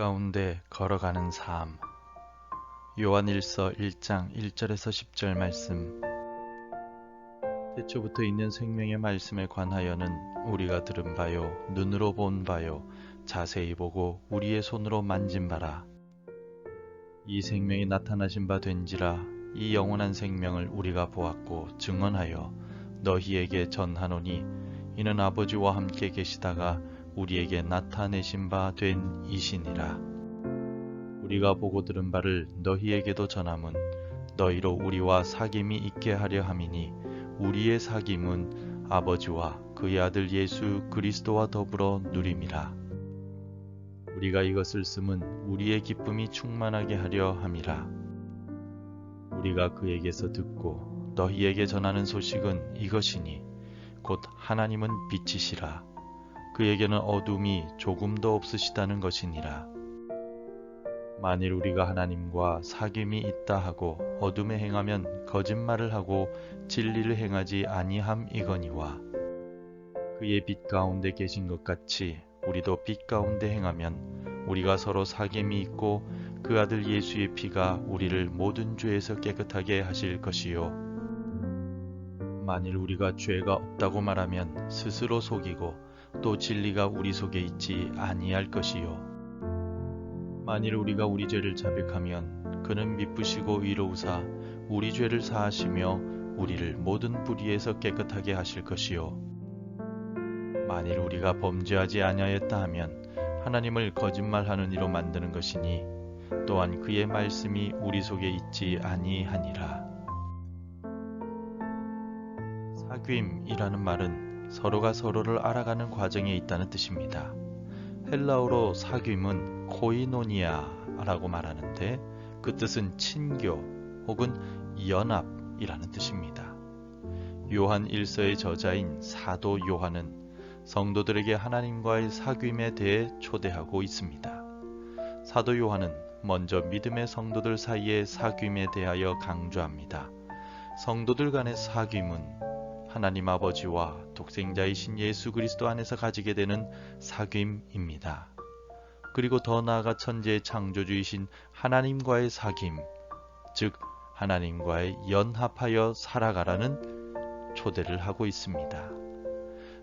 가운데 걸어가는 삶. 요한일서 1장 1절에서 10절 말씀. 태초부터 있는 생명의 말씀에 관하여는 우리가 들은 바요, 눈으로 본 바요, 자세히 보고 우리의 손으로 만진 바라. 이 생명이 나타나신 바 된지라. 이 영원한 생명을 우리가 보았고 증언하여 너희에게 전하노니 이는 아버지와 함께 계시다가 우리에게 나타내신 바 된 이시니라. 우리가 보고 들은 바를 너희에게도 전함은 너희로 우리와 사귐이 있게 하려 함이니 우리의 사귐은 아버지와 그의 아들 예수 그리스도와 더불어 누림이라. 우리가 이것을 쓰면 우리의 기쁨이 충만하게 하려 함이라. 우리가 그에게서 듣고 너희에게 전하는 소식은 이것이니 곧 하나님은 빛이시라. 그에게는 어둠이 조금도 없으시다는 것이니라. 만일 우리가 하나님과 사귐이 있다 하고 어둠에 행하면 거짓말을 하고 진리를 행하지 아니함이거니와 그의 빛 가운데 계신 것 같이 우리도 빛 가운데 행하면 우리가 서로 사귐이 있고 그 아들 예수의 피가 우리를 모든 죄에서 깨끗하게 하실 것이요. 만일 우리가 죄가 없다고 말하면 스스로 속이고 또 진리가 우리 속에 있지 아니할 것이요. 만일 우리가 우리 죄를 자백하면 그는 미쁘시고 의로우사 우리 죄를 사하시며 우리를 모든 불의에서 깨끗하게 하실 것이요. 만일 우리가 범죄하지 아니하였다 하면 하나님을 거짓말하는 이로 만드는 것이니 또한 그의 말씀이 우리 속에 있지 아니하니라. 사귐이라는 말은 서로가 서로를 알아가는 과정에 있다는 뜻입니다. 헬라어로 사귐은 코이노니아라고 말하는데 그 뜻은 친교 혹은 연합이라는 뜻입니다. 요한 1서의 저자인 사도 요한은 성도들에게 하나님과의 사귐에 대해 초대하고 있습니다. 사도 요한은 먼저 믿음의 성도들 사이의 사귐에 대하여 강조합니다. 성도들 간의 사귐은 하나님 아버지와 독생자이신 예수 그리스도 안에서 가지게 되는 사귐입니다. 그리고 더 나아가 천지의 창조주이신 하나님과의 사귐, 즉 하나님과의 연합하여 살아가라는 초대를 하고 있습니다.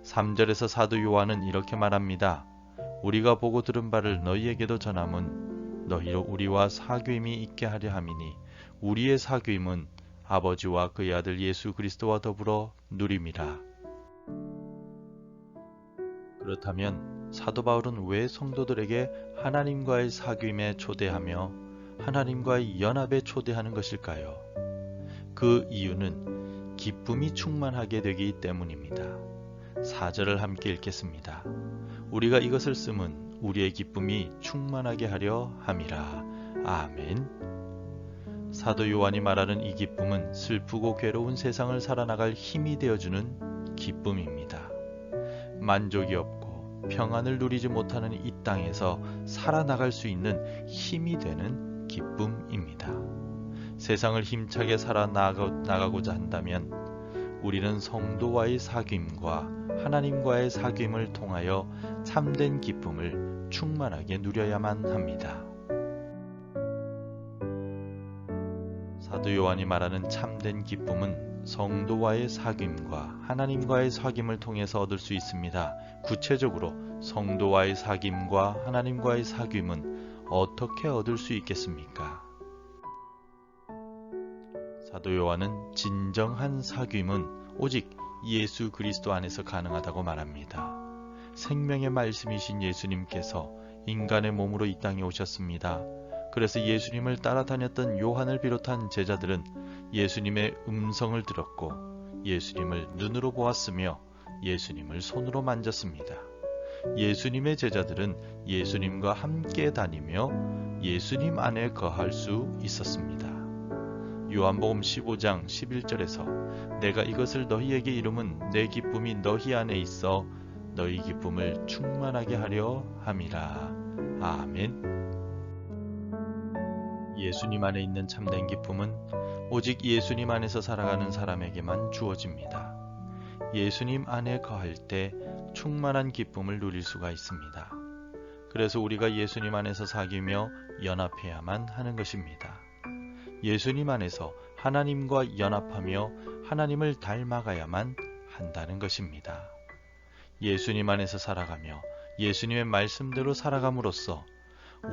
3절에서 사도 요한은 이렇게 말합니다. 우리가 보고 들은 바를 너희에게도 전함은 너희로 우리와 사귐이 있게 하려 함이니 우리의 사귐은 아버지와 그의 아들 예수 그리스도와 더불어 누림이라. 그렇다면 사도 바울은 왜 성도들에게 하나님과의 사귐에 초대하며 하나님과의 연합에 초대하는 것일까요? 그 이유는 기쁨이 충만하게 되기 때문입니다. 4절을 함께 읽겠습니다. 우리가 이것을 쓰면 우리의 기쁨이 충만하게 하려 함이라. 아멘. 사도 요한이 말하는 이 기쁨은 슬프고 괴로운 세상을 살아나갈 힘이 되어주는 기쁨입니다. 만족이 없고 평안을 누리지 못하는 이 땅에서 살아나갈 수 있는 힘이 되는 기쁨입니다. 세상을 힘차게 살아나가고자 한다면 우리는 성도와의 사귐과 하나님과의 사귐을 통하여 참된 기쁨을 충만하게 누려야만 합니다. 사도 요한이 말하는 참된 기쁨은 성도와의 사귐과 하나님과의 사귐을 통해서 얻을 수 있습니다. 구체적으로 성도와의 사귐과 하나님과의 사귐은 어떻게 얻을 수 있겠습니까? 사도 요한은 진정한 사귐은 오직 예수 그리스도 안에서 가능하다고 말합니다. 생명의 말씀이신 예수님께서 인간의 몸으로 이 땅에 오셨습니다. 그래서 예수님을 따라다녔던 요한을 비롯한 제자들은 예수님의 음성을 들었고 예수님을 눈으로 보았으며 예수님을 손으로 만졌습니다. 예수님의 제자들은 예수님과 함께 다니며 예수님 안에 거할 수 있었습니다. 요한복음 15장 11절에서 내가 이것을 너희에게 이름은 내 기쁨이 너희 안에 있어 너희 기쁨을 충만하게 하려 함이라. 아멘. 예수님 안에 있는 참된 기쁨은 오직 예수님 안에서 살아가는 사람에게만 주어집니다. 예수님 안에 거할 때 충만한 기쁨을 누릴 수가 있습니다. 그래서 우리가 예수님 안에서 사귀며 연합해야만 하는 것입니다. 예수님 안에서 하나님과 연합하며 하나님을 닮아가야만 한다는 것입니다. 예수님 안에서 살아가며 예수님의 말씀대로 살아감으로써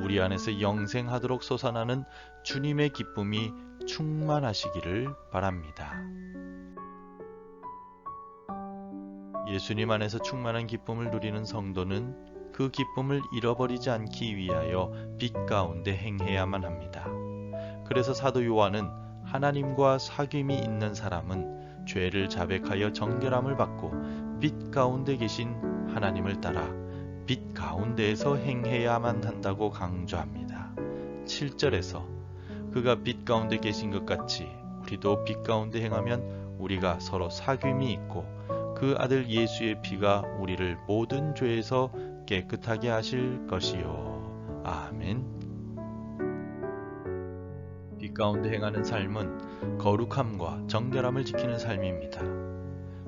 우리 안에서 영생하도록 솟아나는 주님의 기쁨이 충만하시기를 바랍니다. 예수님 안에서 충만한 기쁨을 누리는 성도는 그 기쁨을 잃어버리지 않기 위하여 빛 가운데 행해야만 합니다. 그래서 사도 요한은 하나님과 사귐이 있는 사람은 죄를 자백하여 정결함을 받고 빛 가운데 계신 하나님을 따라 빛 가운데에서 행해야만 한다고 강조합니다. 7절에서 그가 빛 가운데 계신 것 같이 우리도 빛 가운데 행하면 우리가 서로 사귐이 있고 그 아들 예수의 피가 우리를 모든 죄에서 깨끗하게 하실 것이요. 아멘. 빛 가운데 행하는 삶은 거룩함과 정결함을 지키는 삶입니다.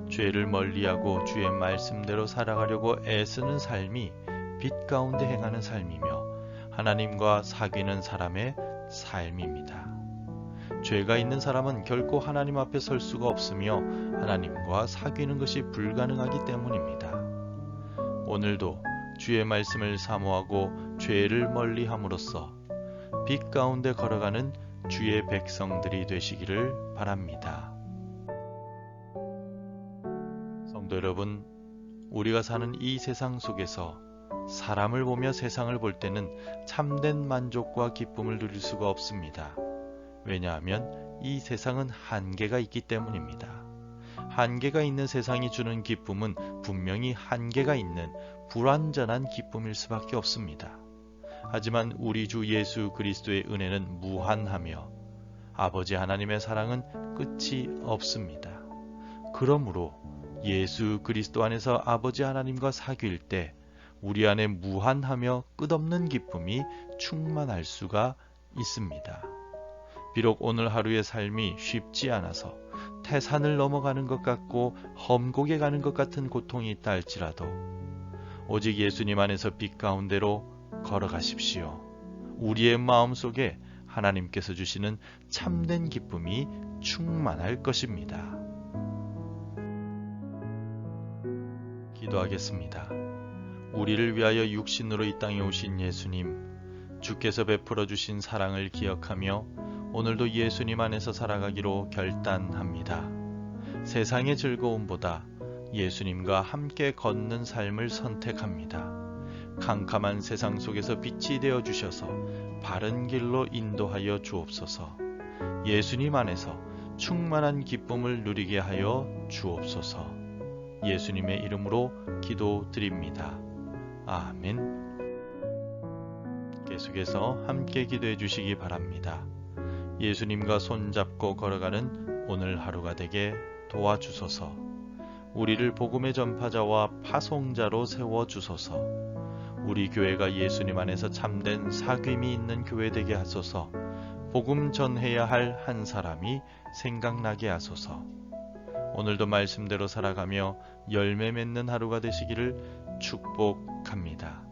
죄를 멀리하고 주의 말씀대로 살아가려고 애쓰는 삶이 빛 가운데 행하는 삶이며 하나님과 사귀는 사람의 삶입니다. 죄가 있는 사람은 결코 하나님 앞에 설 수가 없으며 하나님과 사귀는 것이 불가능하기 때문입니다. 오늘도 주의 말씀을 사모하고 죄를 멀리함으로써 빛 가운데 걸어가는 주의 백성들이 되시기를 바랍니다. 성도 여러분, 우리가 사는 이 세상 속에서 사람을 보며 세상을 볼 때는 참된 만족과 기쁨을 누릴 수가 없습니다. 왜냐하면 이 세상은 한계가 있기 때문입니다. 한계가 있는 세상이 주는 기쁨은 분명히 한계가 있는 불완전한 기쁨일 수밖에 없습니다. 하지만 우리 주 예수 그리스도의 은혜는 무한하며 아버지 하나님의 사랑은 끝이 없습니다. 그러므로 예수 그리스도 안에서 아버지 하나님과 사귈 때 우리 안에 무한하며 끝없는 기쁨이 충만할 수가 있습니다. 비록 오늘 하루의 삶이 쉽지 않아서 태산을 넘어가는 것 같고 험곡에 가는 것 같은 고통이 있다 할지라도 오직 예수님 안에서 빛 가운데로 걸어가십시오. 우리의 마음속에 하나님께서 주시는 참된 기쁨이 충만할 것입니다. 기도하겠습니다. 우리를 위하여 육신으로 이 땅에 오신 예수님, 주께서 베풀어 주신 사랑을 기억하며 오늘도 예수님 안에서 살아가기로 결단합니다. 세상의 즐거움보다 예수님과 함께 걷는 삶을 선택합니다. 캄캄한 세상 속에서 빛이 되어 주셔서 바른 길로 인도하여 주옵소서. 예수님 안에서 충만한 기쁨을 누리게 하여 주옵소서. 예수님의 이름으로 기도드립니다. 아멘. 계속해서 함께 기도해 주시기 바랍니다. 예수님과 손잡고 걸어가는 오늘 하루가 되게 도와주소서. 우리를 복음의 전파자와 파송자로 세워주소서. 우리 교회가 예수님 안에서 참된 사귐이 있는 교회 되게 하소서. 복음 전해야 할 한 사람이 생각나게 하소서. 오늘도 말씀대로 살아가며 열매 맺는 하루가 되시기를 축복합니다.